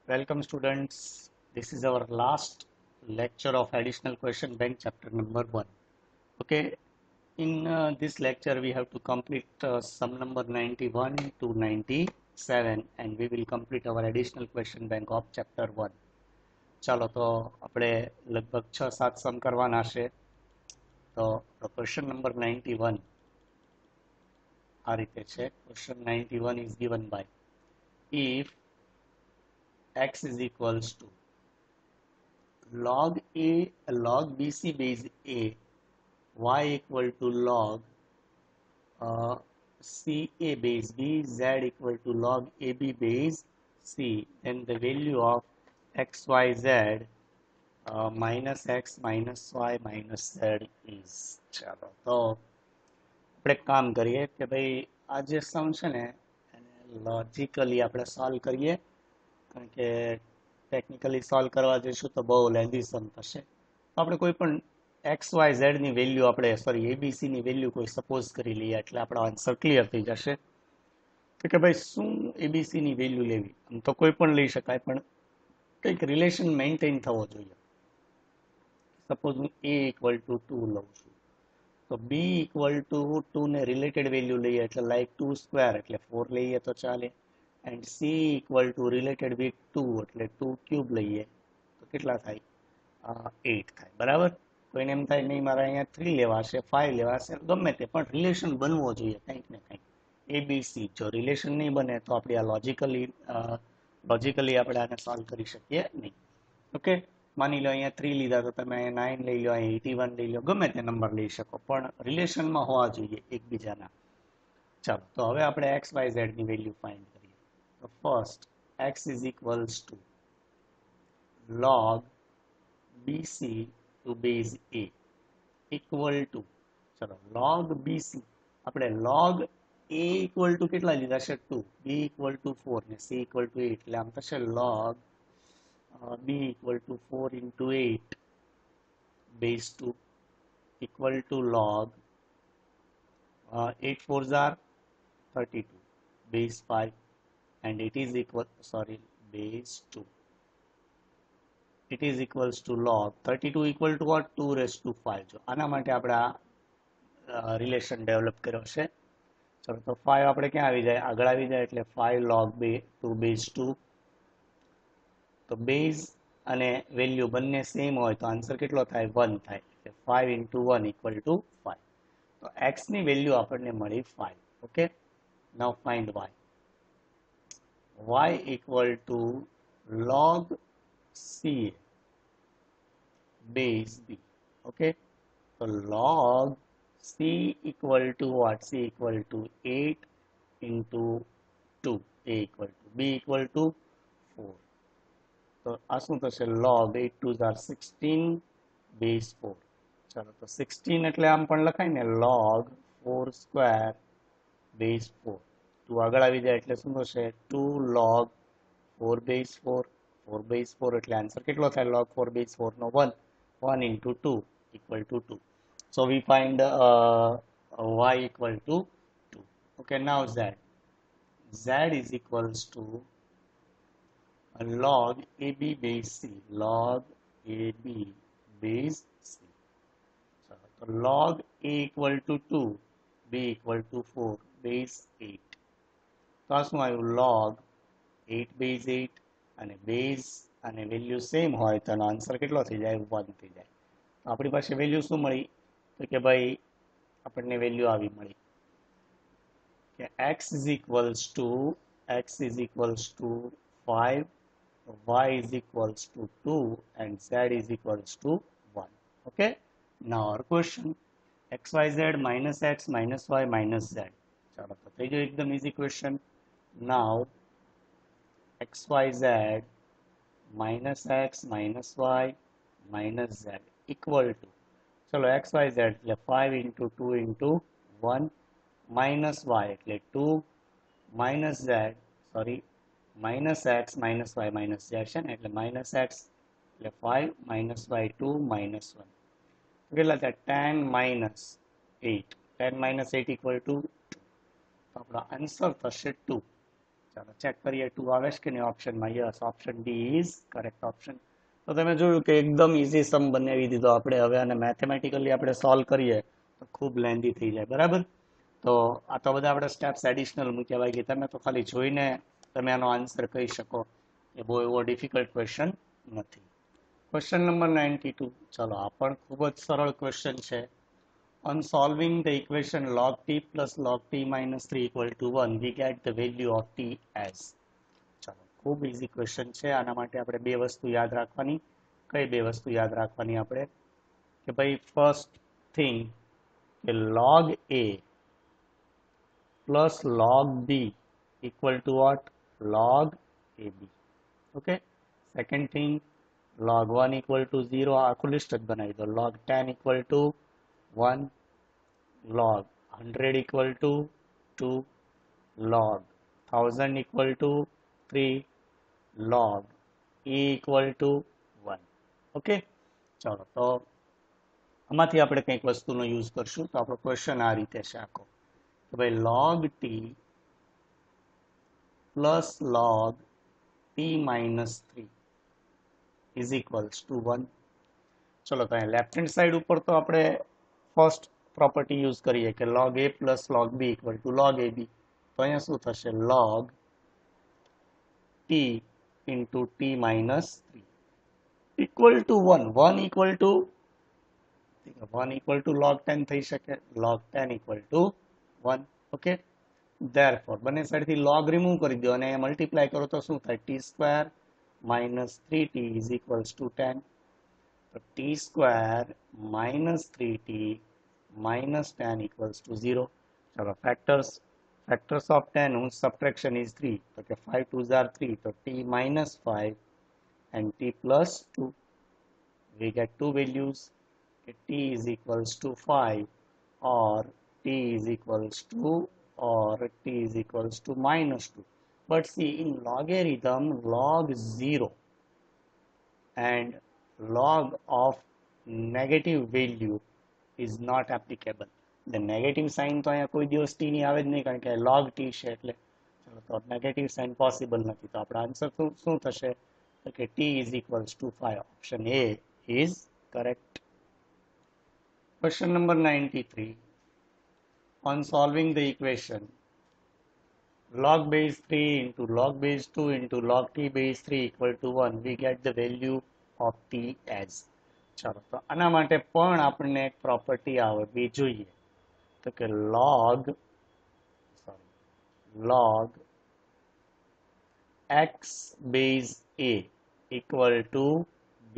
Welcome students. This is our last lecture of additional question bank chapter number 1. Okay, in this lecture we have to complete sum number 91 to 97 and we will complete our additional question bank of chapter 1. ચાલો તો આપણે લગભગ 6-7 સમ કરવાના છે. તો question number 91 આ રીતે છે. Question 91 is given by if x is equals to log a log bc base a y equal to log ca base b z equal to log ab base c, then the value of xyz minus x minus y minus z is. ચાલો તો આપણે કામ કરીએ કે ભાઈ આ જે સમ છે ને એને લોજિકલી આપણે સોલ્વ કરીએ, કારણ કે ટેકનિકલી સોલ્વ કરવા જઈશું તો બહુ લેન્ધી સમ થશે. તો આપણે કોઈ પણ એક્સ વાય ઝેડની વેલ્યુ આપણે એબીસીની વેલ્યુ કોઈ સપોઝ કરી લઈએ એટલે આપણો આન્સર ક્લિયર થઈ જશે. તો કે ભાઈ શું એબીસીની વેલ્યુ લેવી? આમ તો કોઈ પણ લઈ શકાય, પણ કંઈક રિલેશન મેન્ટેન થવો જોઈએ. સપોઝ હું એ ઇક્વલ ટુ 2 લઉં છું તો બી ઇક્વલ ટુ 2 ને રિલેટેડ વેલ્યુ લઈએ એટલે લાઈક 2 સ્ક્વેર એટલે 4 લઈએ તો ચાલે. And C equal to related with 2 એટલે 2 ક્યુબ લઈએ તો કેટલા થાય? 8 થાય. બરાબર. કોઈને એમ થાય નહીં મારે અહીંયા 3 લેવા છે, 5 લેવા છે, ગમે તે, પણ રિલેશન બનવો જોઈએ કંઈક ને કંઈક. એબીસી જો રિલેશન નહીં બને તો આપણે આ લોજિકલી આપણે આને સોલ્વ કરી શકીએ નહીં. ઓકે, માની લો અહીંયા 3 લીધા તો તમે અહીંયા 9 લઈ લો, અહીંયા 81 લઈ લો, ગમે તે નંબર લઈ શકો, પણ રિલેશનમાં હોવા જોઈએ એકબીજાના. ચાલો તો હવે આપણે એક્સ વાય ઝેડ ની વેલ્યુ ફાઇન્ડ કરીએ. તો first x is equals to log bc to base a equal to, ચલો log bc આપણે log a equal to કેટલા લીધા છે? 2, b equal to 4 ને c equal to 8 એટલે આમ થશે log b equal to 4 into 8 base 2 equal to log 8 4s are 32 base 5 and it is equal, sorry, base 2, it is equals to log 32 equal to what? 2 raised to 5. જો આના માટે આપણે આ relation develop કર્યો છે. ચલો તો 5 આપણે ક્યાં આવી જાય? આગળ આવી જાય એટલે 5 log 2 base 2. તો બેઝ અને વેલ્યુ બંને સેમ હોય તો આન્સર કેટલો થાય? 1 થાય. એટલે 5 into 1 equal to 5. તો x ની વેલ્યુ આપણને મળી 5. Okay, now find y. y equal to log ca base b. Okay, so log c equal to what? C equal to 8 into 2, a equal to b equal to 4. તો આ શું થશે? log 8 2s are 16 base 4. ચાલો તો 16 એટલે આમ પણ લખાય ને, log 4 સ્ક્વેર base 4. 2 આગળ આવી જાય એટલે શું થશે? 2 log 4 base 4. 4 base 4 એટલે આન્સર કેટલો થાય? log 4 base 4 no 1. 1 into 2 equal to 2. So we find y equal to 2. Okay, now z. Z is equals to log ab base c. Log ab base c. So log a equal to 2, b equal to 4, base 8. તો આ શું આવ્યું? log 8 base 8 અને base અને value same હોય તો એનો answer કેટલો થઈ જાય? 1 થઈ જાય. તો આપણી પાસે વેલ્યુ શું મળી? તો કે ભાઈ આપણને વેલ્યુ આવી મળી કે x is equals to 5, y is equals to 2 and z is equals to 1. Okay, now our question xyz minus x minus y minus z. ચાલો તો થઈ ગયો એકદમ easy question. now xyz minus x minus y minus z equal to, ચલો xyz એટલે 5 into 2 into 1 minus y એટલે 2 minus z, sorry, minus x minus y minus z છે ને, એટલે minus x એટલે 5 minus y 2 minus 1. કેટલા થાય? 10 minus 8. 10 minus 8 equal to 2. તો આપણો આન્સર થશે 2. ચાલો ચેક કરીએ 2 આવે છે કે નહીં ઓપ્શનમાં. Yes, option D is correct option. તો તમે જોયું કે એકદમ ઇઝી સમ બનાવી દીધો આપણે. હવે અને મેથેમેટિકલી આપણે સોલ્વ કરીએ તો ખૂબ લેન્ધી થઈ જાય. બરાબર. તો આ તો બધા આપણે સ્ટેપ્સ એડિશનલ મૂક્યા બાકી તમે તો ખાલી જોઈને તમે આનો આન્સર કહી શકો. એ બહુ એવો ડિફિકલ્ટ ક્વેશ્ચન નથી. Question number 92. ચાલો આ પણ ખૂબ જ સરળ ક્વેશ્ચન છે. On solving the equation log t plus log t minus 3 equal to 1, we get the value of t as. ચાલો ખૂબ ઇઝી ક્વેશ્ચન છે. આના માટે આપણે બે વસ્તુ યાદ રાખવાની. કઈ બે વસ્તુ યાદ રાખવાની આપણે? કે ભાઈ ફર્સ્ટ થિંગ કે log a plus log b equal to what? Log ab. Okay. Second thing, log 1 equal to 0. આખું લિસ્ટ જ બનાવી દો. log 10 equal to 1, log 100 equal to 2, log 1000 equal to 3, log e equal to 1. Okay, ચાલો તો આમાંથી આપણે કંઈક વસ્તુનો યુઝ કરશું. તો આપણો ક્વેશ્ચન આ રીતે છે આખો કે ભાઈ log t plus log t minus 3 is equals to 1. ચલો તો લેફ્ટ હેન્ડ સાઈડ ઉપર તો આપણે ફર્સ્ટ પ્રોપર્ટી યુઝ કરીએ કે log a plus log b equal to log ab. તો અહીંયા શું થશે? log t into t minus 3 equal to 1. 1 equal to log 10 થઈ શકે. log 10 equal to 1. Okay, therefore બંને સાઈડથી log રિમૂવ કરી દો અને મલ્ટીપ્લાય કરો તો શું થાય? t square minus 3t is equals to 10. So t square minus 3t minus 10 equals to 0. So factors of 10 whose subtraction is 3. Okay, 5 2s are 3. So t minus 5 and t plus 2. We get two values. Okay, t is equals to 5 or t is equals to minus 2. But see, in logarithm, log 0 and log of negative value is not applicable. The negative sign તો અહીંયા કોઈ દિવસ t ની આવે જ નહીં કારણ કે log t છે એટલે તો negative sign possible નથી. તો આપણો આન્સર શું થશે? તો કે t is equals to 5. Option A is correct. Question number 93. On solving the equation log base 3 into log base 2 into log t base 3 equal to 1, we get the value of t as. ચાલો તો આના માટે પણ આપણને એક property આવડવી જોઈએ. તો કે log x base a equal to b.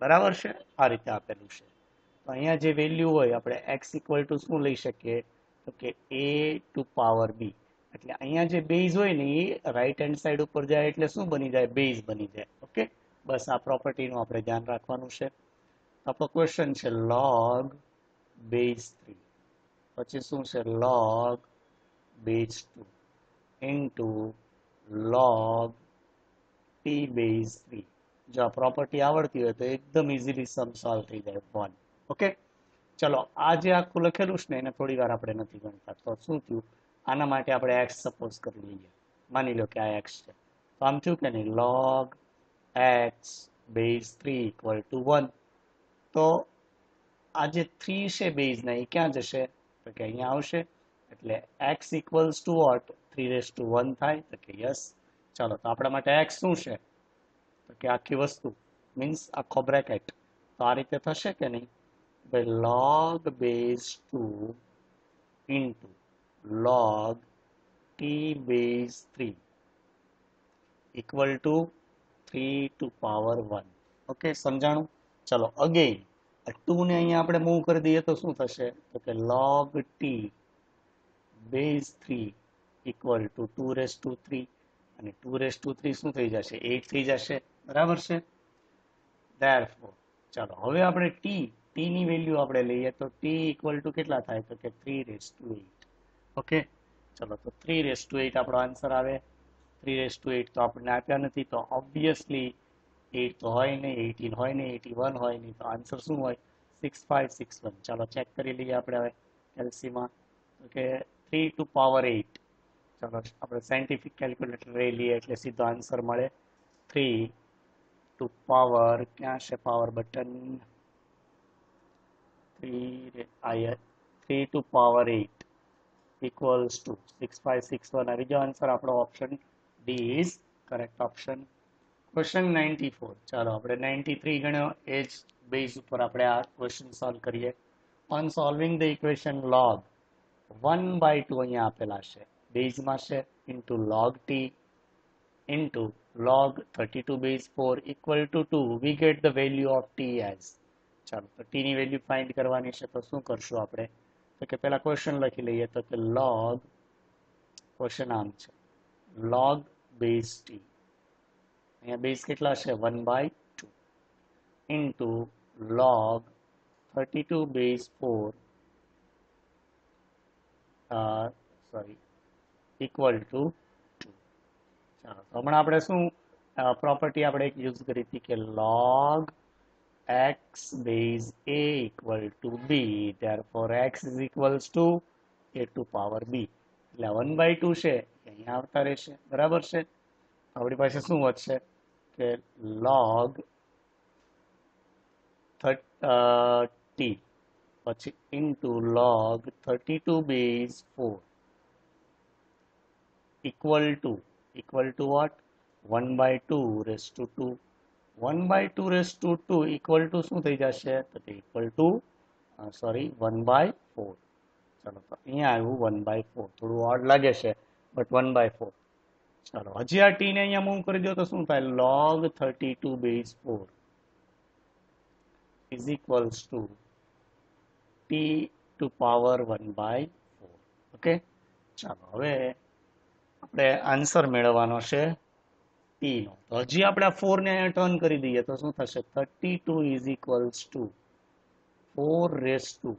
બરાબર છે? આ રીતે આપેલું છે. તો અહીંયા જે વેલ્યુ હોય આપણે x equal to શું લઈ શકીએ? તો કે a to power b. એટલે અહીંયા જે બેઝ હોય ને એ રાઈટ હેન્ડ સાઈડ ઉપર જાય એટલે શું બની જાય? બેઝ બની જાય. ઓકે, બસ આ પ્રોપર્ટીનું આપણે ધ્યાન રાખવાનું છે. આપણો ક્વેશ્ચન છે log base 3 પછી શું છે? log base 2 into log t base 3. જો આ પ્રોપર્ટી આવડતી હોય તો એકદમ ઇઝીલી સમ સોલ્વ થઈ જાય 1. ઓકે, ચલો આ જે આખું લખેલું છે ને એને થોડી વાર આપણે નથી ગણતા. તો શું થયું? આના માટે આપણે x સપોઝ કરી લઈએ. માની લો કે આ x છે. તો આમ થયું કે નહીં? log x base 3 equal to 1. તો આ જે 3 છે બેઝના એ ક્યાં જશે? તો કે અહીંયા આવશે. એટલે x equals to what? 3 raised to 1 થાય. તો કે યસ. ચાલો તો આપણા માટે x શું છે? તો કે આખી વસ્તુ મીન્સ આખો બ્રેકેટ. તો આ રીતે થશે કે નહીં? ભાઈ log base 2 into log t base 3 equal to 3 to power 1. Okay, સમજાણું? ચલો અગેન 2 ને અહીંયા આપણે મૂવ કરી દઈએ તો શું થશે? તો કે log t base 3 equal to 2 raised to 3 અને 2 raised to 3 શું થઈ જશે? 8 થઈ જશે. બરાબર છે? therefore ચાલો હવે આપણે t ની વેલ્યુ આપણે લઈએ તો t equal to કેટલા થાય? તો કે 3 raised to 8. ઓકે, ચલો તો 3 raised to 8 આપણો આન્સર આવે. 3 raised to 8 તો આપણને આપ્યા નથી તો ઓબ્વિયસલી 8 તો હોય નહીં, 18 હોય નહીં, 81 હોય નહીં. તો આન્સર શું હોય? 6561. ચાલો ચેક કરી લઈએ આપણે હવે એલસીમાં. તો કે 3 to power 8. ચલો આપણે સાયન્ટિફિક કેલ્ક્યુલેટર લઈ લઈએ એટલે સીધો આન્સર મળે 3 ટુ પાવર, ક્યાં છે power button, 3 to power 8 equals to 6561 આવી ગયો આન્સર આપણો option D is correct option. Question 94, ચાલો આપણે 93 ગણ્યો એ જ બેઝ ઉપર આપણે આ ક્વેશ્ચન સોલ્વ કરીએ. On solving the equation log 1/2 અહીંયા આપેલા છે, બેઝમાં છે, into log t into log 32 base 4 equal to 2, we get the value of t as. ચાલો તો t ની વેલ્યુ ફાઇન્ડ કરવાની છે, તો શું કરશું આપણે, તો કે પહેલા ક્વેશ્ચન લખી લઈએ. તો કે log, ક્વેશ્ચન આમ છે, log બેઝ t, અહીંયા બેઝ કેટલા છે 1/2 into log 32 base 4 sorry equal to 2. ચાલો તો હમણાં આપણે શું પ્રોપર્ટી આપણે એક યુઝ કરી હતી કે log x base a equal to b, therefore x is equals to a to power b. એટલે 1/2 છે અહીંયા આવતા રહેશે, બરાબર છે. આપણી પાસે શું વધશે કે log t પછી into log 32 base 4 equal to what, 1/2 raised to 2. 1/2 raised to 2 equal to શું થઈ જશે, તો કે equal to 1/4. ચાલો તો અહીંયા આવ્યું 1/4, થોડું ઓડ લાગે છે બટ 1/4. ચાલો હજી આ ટી ને અહીંયા મૂવ કરી દો તો શું થાય, log 32 base 4 is equals to t to power 1/4. Okay, ચાલો હવે આપણે આન્સર મેળવવાનો છે ટી નો. તો હજી આપણે આ 4 ને અહીંયા ટર્ન કરી દઈએ તો શું થશે, 32 is equals to 4 raised to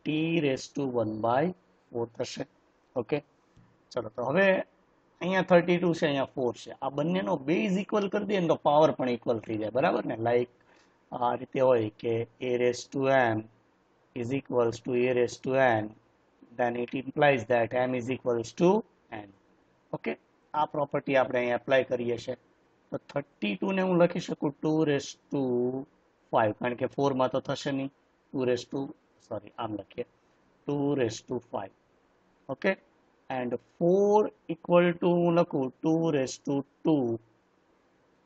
t raised to 1/4 થશે. ઓકે, ચલો તો હવે અહીંયા 32 છે, અહીંયા 4 છે, આ બંનેનો બેઝ ઇક્વલ કરી દઈએ ને તો પાવર પણ ઇક્વલ થઈ જાય, બરાબર ને. લાઈક આ રીતે હોય કે a raised to m is equals to a raised to n, then it implies that m is equals to n. Okay, આ પ્રોપર્ટી આપણે અહીં એપ્લાય કરીએ છીએ. તો 32 ને હું લખી શકું 2 raised to 5, કારણ કે 4 માં તો થશે નહીં, 2 raised to આમ લખીએ 2 raised to 5. Okay, and 4 equal to હું લખું 2 raised to 2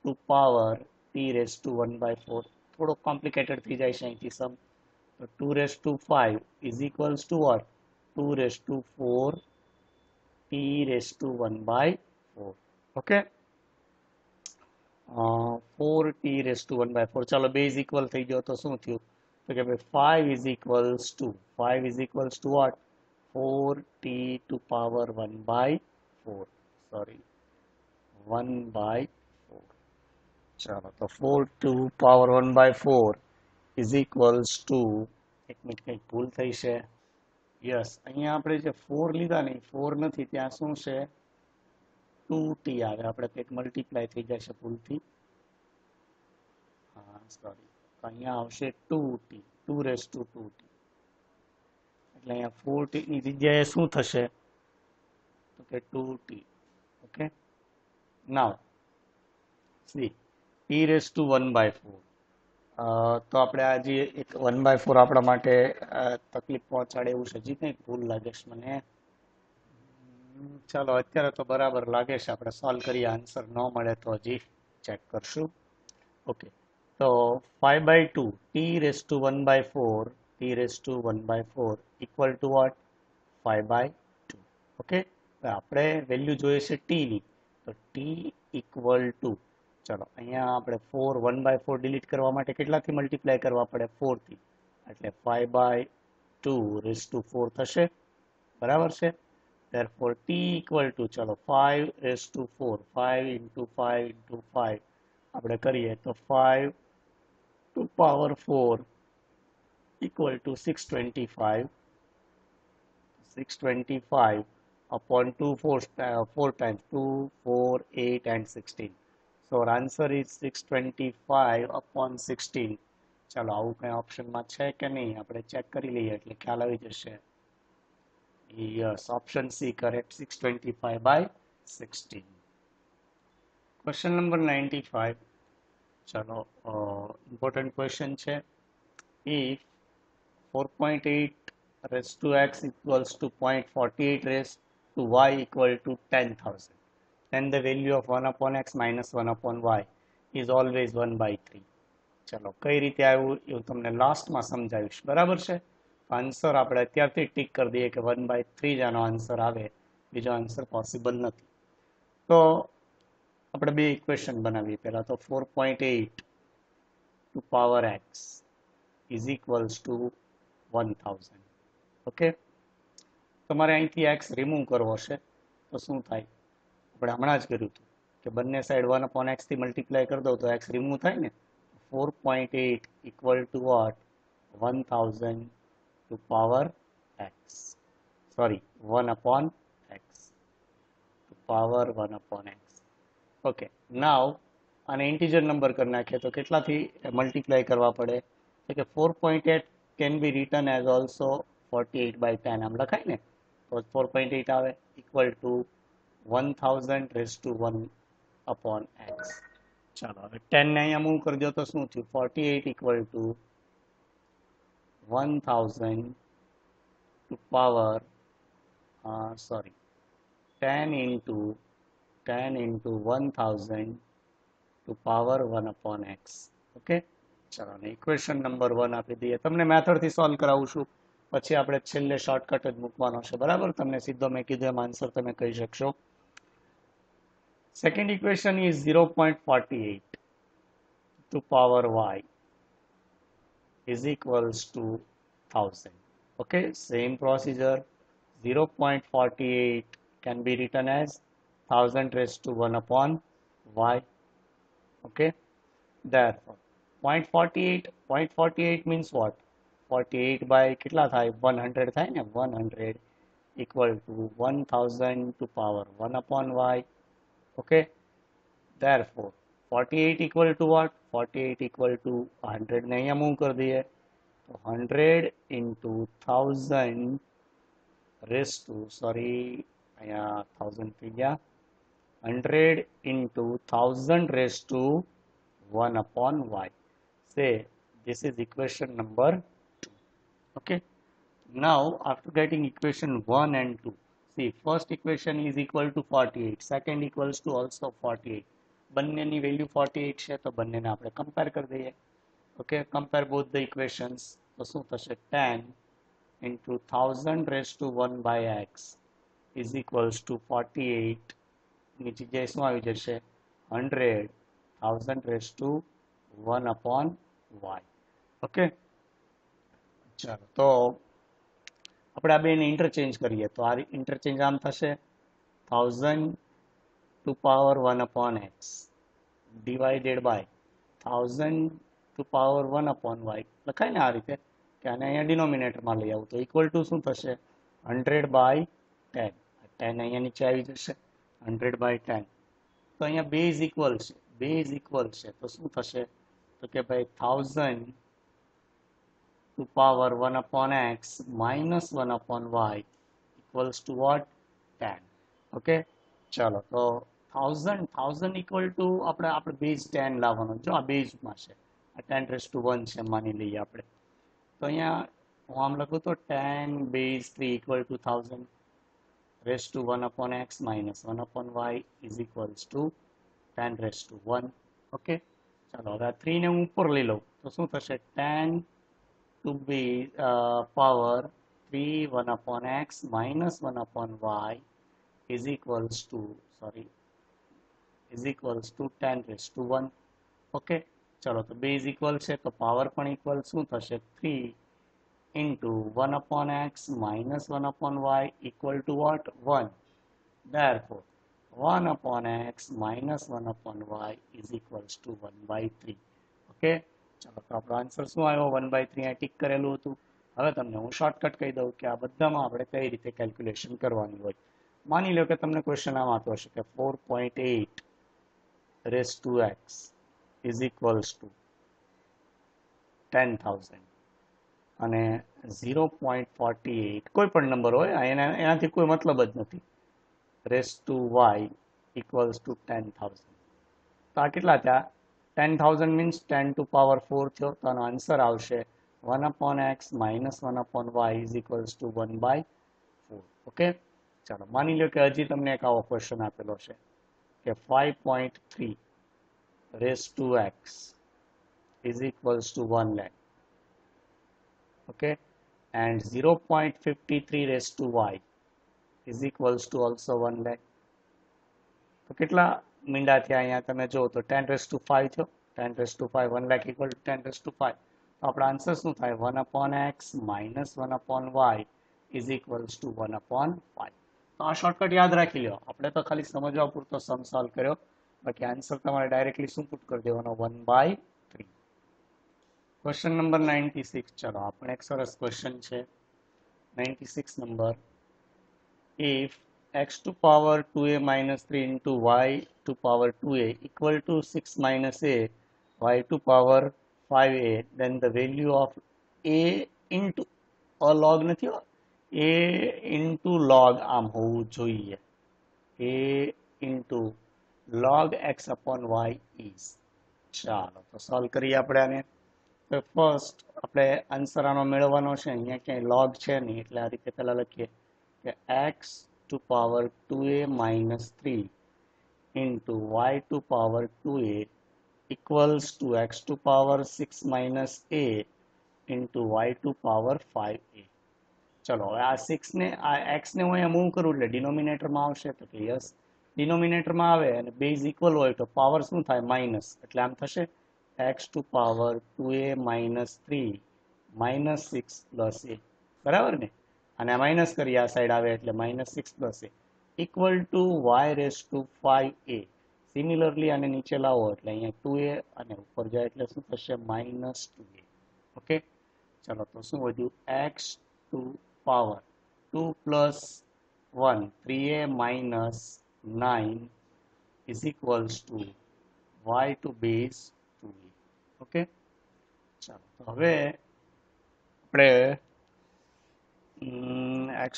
to power t raised to 1/4. થોડો કોમ્પ્લિકેટેડ થઈ જાય છે અહીંથી સમ. તો 2 raised to 5 is equals to what, 2 raised to 4 t raised to 1/4. Okay, 4t raised to 1/4. ચાલો બેઝ ઇક્વલ થઈ ગયો તો શું થયું, તો કે ભાઈ 5 is equals to what, 4t to power 1/4. 1/4. ચાલો તો 4 to power 1/4 is equals to, એક મિનિટ કંઈક ભૂલ થઈ છે, યસ અહીંયા આપણે જે 4 લીધા ને 4 નથી, ત્યાં શું છે 2t આવે, આપણે કંઈક મલ્ટીપ્લાય થઈ જશે ભૂલથી. હા સોરી, અહીંયા આવશે 2t, 2 raised to 2t, એટલે અહીંયા 4t ની જગ્યાએ શું થશે, તો કે 2t. Okay, now C t raised to 1/4. તો આપણે આજે એક 1/4 આપણા માટે તકલીફ પહોંચાડે એવું છે, હજી કંઈક ભૂલ લાગે છે મને. ચાલો અત્યારે તો બરાબર લાગે છે, આપણે સોલ્વ કરીએ, આન્સર ન મળે તો હજી ચેક કરશું. ઓકે, તો 5/2 t raised to 1/4 equal to what, 5/2. Okay, આપણે વેલ્યુ જોઈએ છે t ની, તો t equal to, ચલો અહીંયા આપણે 4 1/4 ડિલીટ કરવા માટે કેટલાથી મલ્ટીપ્લાય કરવા પડે, 4 થી, એટલે 5/2 raised to 4 થશે, બરાબર છે. therefore t equal to, ચલો 5 raised to 4, 5 into 5 into 5 આપણે કરીએ તો 5 to power 4 equal to 625 upon 2 4 times 2 4 8 and 16. So our answer is 625 upon 16. ચાલો આવું કઈ ઓપ્શનમાં છે કે નહીં આપણે ચેક કરી લઈએ એટલે ખ્યાલ આવી જશે. Yes, option C correct, 625 by 16. Question number 95. ચલો important question છે. If 4.8 raised to x equals to 0.48 raised to y equal to 10,000, then the value of 1 upon x minus 1 upon y is always 1 by 3. ચલો કઈ રીતે આવ્યું એવું તમને લાસ્ટમાં સમજાવીશ, બરાબર છે. આન્સર આપણે અત્યારથી ટીક કરી દઈએ કે 1/3 જ આનો આન્સર આવે, બીજો આન્સર પોસિબલ નથી. તો આપણે બે ઇક્વેશન બનાવીએ. પહેલા તો 4.8 to power x is equals to 1000. Okay, તમારે અહીંથી x રિમૂવ કરવો છે તો શું થાય? આપણે હમણાં જ કર્યું હતું કે બંને સાઈડ 1 upon x થી મલ્ટીપ્લાય કરી દો તો x રિમૂવ થાય ને. 4.8 equal to what? 1000 to power x. Sorry, 1 upon x to power 1 upon x. Okay, now આને ઇન્ટીજર નંબર કરી નાખીએ તો કેટલાથી મલ્ટીપ્લાય કરવા પડે? તો કે 4.8 can be written as also 48/10. આમ લખાય ને તો 4.8 આવે equal to 1000 raise to 1 upon x. ચાલો હવે 10 ને અહીંયા મૂવ કરી દો તો શું થયું? 48 equal to 1000 to power 10 into 1000 to power 1 upon x. Okay, ચાલો ને ઇક્વેશન નંબર 1 આપી દઈએ. તમને મેથડથી સોલ્વ કરાવું છું, પછી આપણે છેલ્લે શોર્ટકટ જ મૂકવાનો છે, બરાબર. તમને સીધો મેં કીધું એમ આન્સર તમે કહી શકશો. Second equation is 0.48 to power y is equals to 1000. Okay, same procedure. 0.48 can be written as 1000 raised to 1 upon y. Okay, therefore 0.48 means what? 48 by કેટલા થાય? 100 થાય ને. 100 equal to 1000 to power 1 upon y. Okay, therefore 48 equal to what? 48 equal to 100 ને અહીંયા move કરી દઈએ તો 100 into 1000 raised to, sorry, અહીંયા 1000 થઈ ગયા, 100 into 1000 raised to 1 upon y. Say this is equation number 2. Okay, now after getting equation 1 and 2, see first equation is equal to 48, second equals to also 48. બંનેની value 48 છે તો બંનેને આપણે compare કરી દઈએ. Okay, compare both the equations તો શું થશે? 10 into 1000 raised to 1 by x is equals to 48. ની જગ્યાએ શું આવી જશે? 100 1000 raised to 1 upon y. Okay, ચાલો તો આપણે આ બેને ઇન્ટરચેન્જ કરીએ તો આ ઇન્ટરચેન્જ આમ થશે 1000 to power 1 upon x divided by 1000 to power 1 upon y. લખાય ને આ રીતે કે આને અહીંયા ડિનોમિનેટરમાં લઈ આવું તો ઇક્વલ ટુ શું થશે? 100 by 10. 10 અહીંયા નીચે આવી જશે, 100 by 10. તો અહીંયા બેઝ ઇક્વલ છે, બેઝ ઇક્વલ છે તો શું થશે? તો કે ભાઈ 1000 to power 1 upon x minus 1 upon y equals to what? 10. Okay, ચાલો તો 1000 equal to આપણે બેઝ 10 લાવવાનો. જો આ બેઝમાં છે, આ 10 raised to 1 છે માની લઈએ આપણે. તો અહીંયા હું આમ લખું તો 10 base 3 equal to 1000 raised to 1 upon x minus 1 upon y is equals to 10 raised to 1. Okay, ચાલો હવે આ 3 ને હું ઉપર લઈ લઉં તો શું થશે? 10 to be power 3 1 upon x minus 1 upon y is equals to, sorry, is equals to 10 raised to 1. Okay, ચલો તો બેઝ ઇક્વલ છે તો પાવર પણ ઇક્વલ શું થશે? 3 into 1 upon x minus 1 upon y equal to what? 1. Therefore 1 upon x minus 1 upon y is equals to 1 by 3. Okay, ચાલો તો આપણો આન્સર શું આવ્યો? 1 by 3 આ ટીક કરેલું હતું. હવે તમને હું શોર્ટકટ કહી દઉં કે આ બધામાં આપણે કઈ રીતે કેલ્ક્યુલેશન કરવાની હોય. માની લો કે તમને ક્વેશ્ચન આમ આપ્યો હશે કે 4.8 raised to x is equals to 10,000. અને 0.48 કોઈ પણ નંબર હોય એનાથી કોઈ મતલબ જ નથી raise to Y equals to 10,000. તો આ કેટલા થયા? 10,000 મીન્સ 10 ટુ પાવર 4 થયો. તો આનો આન્સર આવશે 1/x - 1/y is equals to 1/4. Okay, ચાલો માની લો કે હજી તમને એક આવો ક્વેશ્ચન આપેલો છે કે 5.3 raise to x is equals to 1 lakh. Okay, and 0.53 raised to y is equals to also 1 lakh. તો કેટલા મીંડા થયા અહીંયા તમે જો તો 10 raised to 5 થયો. 10 raised to 5 1 lakh equal to 10 raised to 5. તો આપણો આન્સર શું થાય? 1/x minus 1/y is equals to 1/5. તો આ શોર્ટકટ યાદ રાખી લો. આપણે તો ખાલી સમજવા પૂરતો સમ સોલ્વ કર્યો, બાકી આન્સર તમારે ડાયરેક્ટલી શું પુટ કરી દેવાનો? 1/3. Question number 96. ચલો આપણે એક સરસ ક્વેશ્ચન છે 96 number. If x to power 2a minus 3 into y to power 2a equal to 6 minus a y to power 5a, then the value of a into a log નથી, a into log આમ હોવું જોઈએ, a into log x upon y is. ચાલો તો solve કરીએ આપણે આને. તો ફર્સ્ટ આપણે આન્સર આનો મેળવવાનો છે. અહીંયા ક્યાંય લોગ છે નહીં એટલે આ રીતે પહેલાં લખીએ કે X to power 2a minus 3 into y to power 2a equals to x to power 6 minus a into y to power 5a. ચલો હવે આ 6 ને આ x ને હું અહીંયા મૂવ કરું એટલે ડિનોમિનેટરમાં આવશે. તો કે યસ, ડિનોમિનેટરમાં આવે અને બેઝ ઇક્વલ હોય તો પાવર શું થાય? માઇનસ. એટલે આમ થશે x to power 2a minus 3 minus 6 plus a. બરાબર ને? અને આ માઇનસ કરી આ સાઈડ આવે એટલે minus 6 plus a equal to y raised to 5a. Similarly આને નીચે લાવો એટલે અહીંયા 2a અને ઉપર જાય એટલે શું થશે? minus 2a. ઓકે, ચલો તો શું વધ્યું? x to power 2 plus 1 3a minus 9 is equals to y to base 2a. Okay, ચાલો તો હવે આપણે x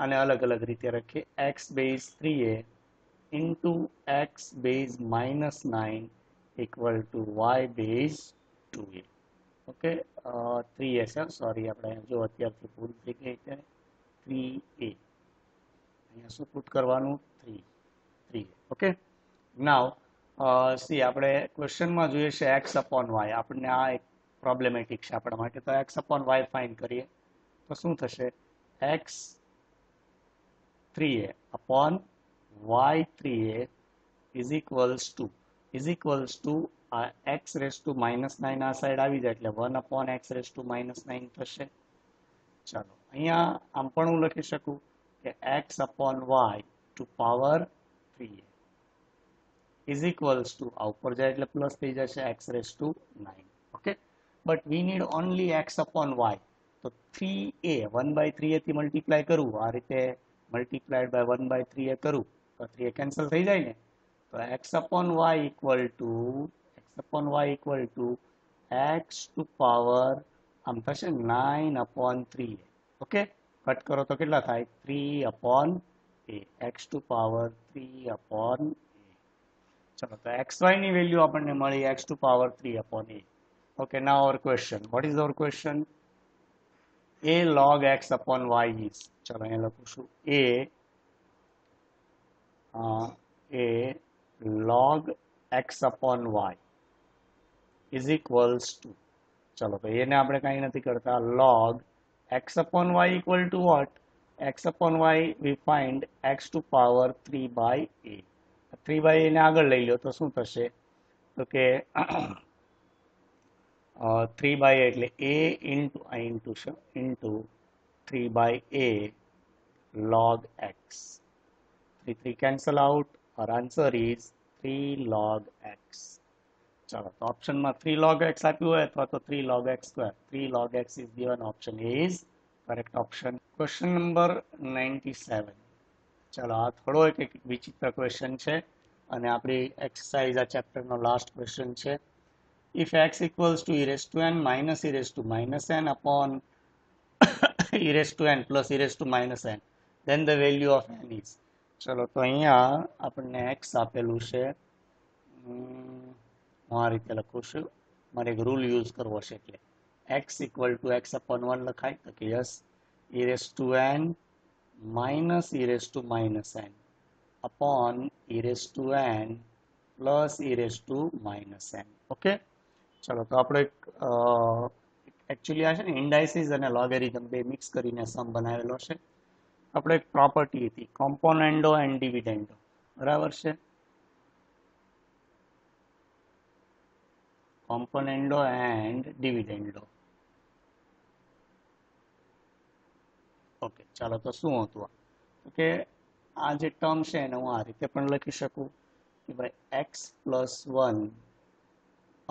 આને અલગ અલગ રીતે રાખીએ. x base 3a into x base minus 9 equal to y base 2a. Okay, 3a sir, sorry આપણે જો અત્યારથી ભૂલ થઈ ગઈ છે 3a. અહીંયા શું પુટ કરવાનું? 3a. ઓકે, નાવ સી આપણે ક્વેશ્ચનમાં જોઈએ છે x upon y. આપણને આ એક પ્રોબ્લેમેટિક છે આપણા માટે. તો x upon y ફાઇન્ડ કરીએ તો શું થશે? x 3a upon y 3a is equals to x raised to minus 9 આ સાઈડ આવી જાય એટલે 1 upon x raised to minus 9 થશે. ચાલો અહીંયા આમ પણ હું લખી શકું કે x upon y to power 3a is equals to આ ઉપર જાય એટલે પ્લસ થઈ જશે x raised to 9. Okay, but we need only x upon y. તો 3a 1/3a થી મલ્ટીપ્લાય કરવું, આ રીતે મલ્ટીપ્લાઈડ બાય 1/3a કરું તો 3a કેન્સલ થઈ જાય ને. તો x upon y equal to x to power આમ થશે 9 upon 3a. ઓકે, કટ કરો તો કેટલા થાય? 3 upon a. x to power 3 upon a. ચલો તો xy ની વેલ્યુ આપણને મળી x to power 3 upon a. Okay, now our question. What is our question? A log x upon y is. ચલો અહીંયા લખું છું a log x upon y is equals to. ચલો તો એને આપણે કંઈ નથી કરતા. log x upon y equal to what? x upon y we find x to power 3 by a. 3 by a ને આગળ લઈ લો તો શું થશે? તો કે 3 by a એટલે a into 3 by a log x. 3 cancel out. Our answer is 3 log x. ચાલો તો ઓપ્શનમાં 3 log x આપ્યું હોય અથવા તો 3 log x square. 3 log x is given. Option A is correct option. Question number 97. ચાલો આ થોડો એક વિચિત્ર ક્વેશ્ચન છે અને આપણી એક્સરસાઇઝ આ ચેપ્ટરનો લાસ્ટ ક્વેશ્ચન છે. if x equals to e raised to n minus e raised to minus n upon e raised to n plus e raised to minus n, then the value of n is. ચલો તો અહીંયા આપણને x આપેલું છે. હું આ રીતે લખું છું, મારે એક રૂલ યુઝ કરવો છે એટલે x equal to x upon 1 લખાય તો કે yes e raise to n minus e raise to minus n upon e raise to n plus e raise to minus n. Okay, ચલો તો આપણે એકચ્યુઅલી આ છે ને ઇન્ડાઇસિસ અને લોગેરિધમ બે મિક્સ કરીને સમ બનાવેલો છે. આપણે એક પ્રોપર્ટી હતી કોમ્પોનેન્ડો એન્ડ ડિવિડેન્ડો, બરાબર છે. કોમ્પોનેન્ડો એન્ડ ડિવિડેન્ડો. ઓકે, ચાલો તો શું હતું કે આ જે ટર્મ છે એને હું આ રીતે પણ લખી શકું કે ભાઈ x plus 1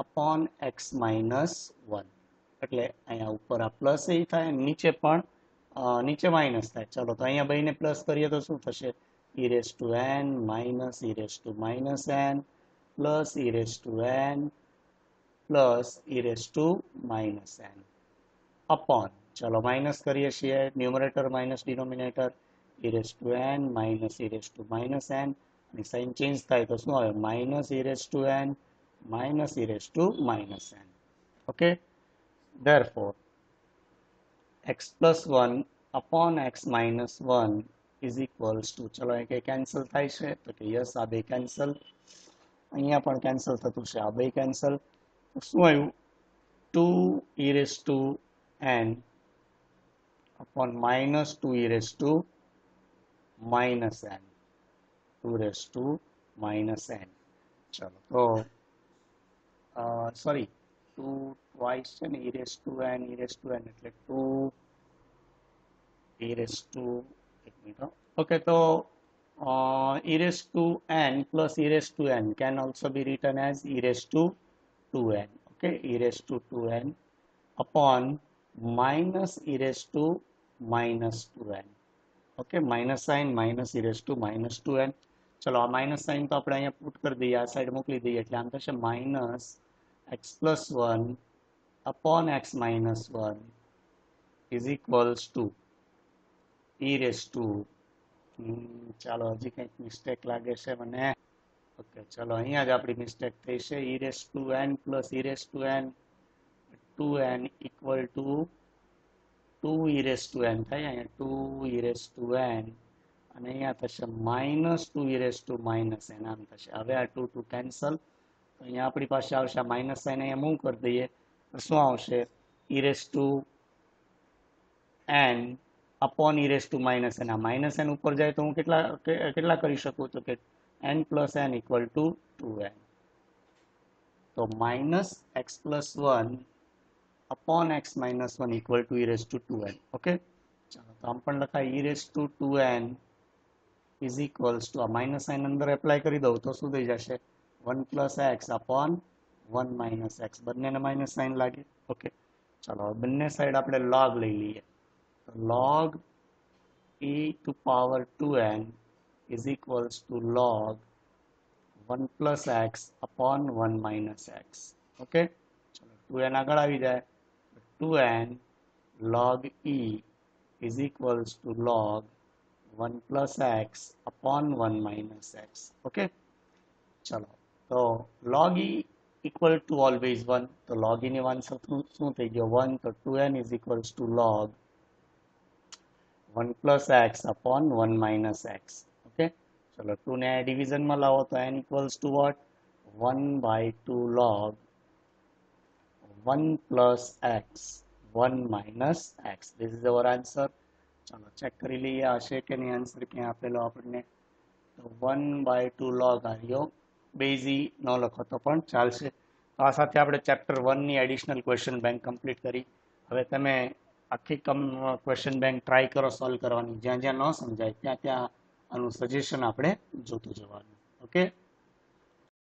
upon x minus 1, એટલે અહીંયા ઉપર આ પ્લસ એ થાય, નીચે પણ નીચે માઇનસ થાય. ચલો તો અહીંયા બેને પ્લસ કરીએ તો શું થશે? e raise to n minus e raise to minus n plus e raise to n plus e raise to minus n upon, ચલો માઇનસ કરીએ છીએ, numerator minus denominator, e raise to n minus e raise to minus n, અને sign change થાય તો શું આવે? Minus e raise to n minus e raise to minus n. Okay, therefore x plus 1 upon x minus 1 is equals to, ચલો એ કે cancel થાય છે તો કે યસ આ બે કેન્સલ, અહીંયા પણ કેન્સલ થતું છે, આ બે કેન્સલ, તો શું આવ્યું? 2 e raised to n upon minus 2 e raised to minus n, 2 raised to minus n. ચલો તો સોરી 2 twice છે ને, e raised to n એટલે 2 e raised to, એક મિનિટ. ઓકે, તો e raised to n plus e raised to n can also be written as e raised to 2n. Okay, e raised to 2n upon minus e raised to minus 2n. Okay, minus sign minus e raised to minus 2n. ચલો આ minus sign તો આપણે અહીંયા put કરી દઈએ, આ side મોકલી દઈએ, એટલે આમ થશે minus x plus 1 upon x minus 1 is equals to e raised to, ચાલો હજી કંઈક મિસ્ટેક લાગે છે મને. ઓકે, ચલો અહીંયા જ આપણી મિસ્ટેક થઈ છે. e raised to n plus e raised to n, 2n equal to 2 e raised to n થાય, અહીંયા 2 e raised to n, અને અહીંયા થશે minus 2 e raised to minus n, આમ થશે. હવે આ 2 2 કેન્સલ, તો અહીંયા આપણી પાસે આવશે માઇનસ સાઇન, અહીંયા મૂવ કરી દઈએ તો શું આવશે? e raised to n upon e raised to minus n. આ માઇનસ n ઉપર જાય તો હું કેટલા કરી શકું? તો કે n plus n equal to 2n. તો minus x plus 1 upon x minus 1 equal to e raised to 2n. Okay, ચાલો તો આમ પણ લખાય e raised to 2n is equals to, આ માઇનસ સાઇન અંદર એપ્લાય કરી દઉં તો શું થઈ જશે? 1 plus x upon 1 minus x, બંનેને માઇનસ સાઇન લાગે. ઓકે, ચાલો બંને સાઈડ આપણે log લઈ લઈએ. log e to power 2n is equals to log 1 plus x upon 1 minus x. Okay, ચલો 2n આગળ આવી જાય, 2n log e is equals to log 1 plus x upon 1 minus x. Okay, ચલો તો log e equal to always 1, તો log e ની answer શું થઈ ગયો? 1, તો 2n is equals to log 1 plus x upon 1 minus x. Okay, ચલો 2 ને ડિવિઝનમાં લાવો તો n equals to what? 1 by 2 log 1 plus x 1 minus x. This is our answer. ચાલો ચેક કરી લઈએ હશે કે નહીં આન્સર ક્યાં આપેલો આપણને. તો 1 by 2 log આવ્યો, બેઝી ન લખો તો પણ ચાલશે. આ સાથે આપણે ચેપ્ટર 1 ની એડિશનલ ક્વેશ્ચન બેંક કમ્પ્લીટ કરી. હવે તમે આખી ક્વેશ્ચન બેંક ટ્રાય કરો સોલ્વ કરવાની, જ્યાં જ્યાં ન સમજાય ત્યાં ત્યાં આનું સજેશન આપણે જોતું જવાનું. ઓકે.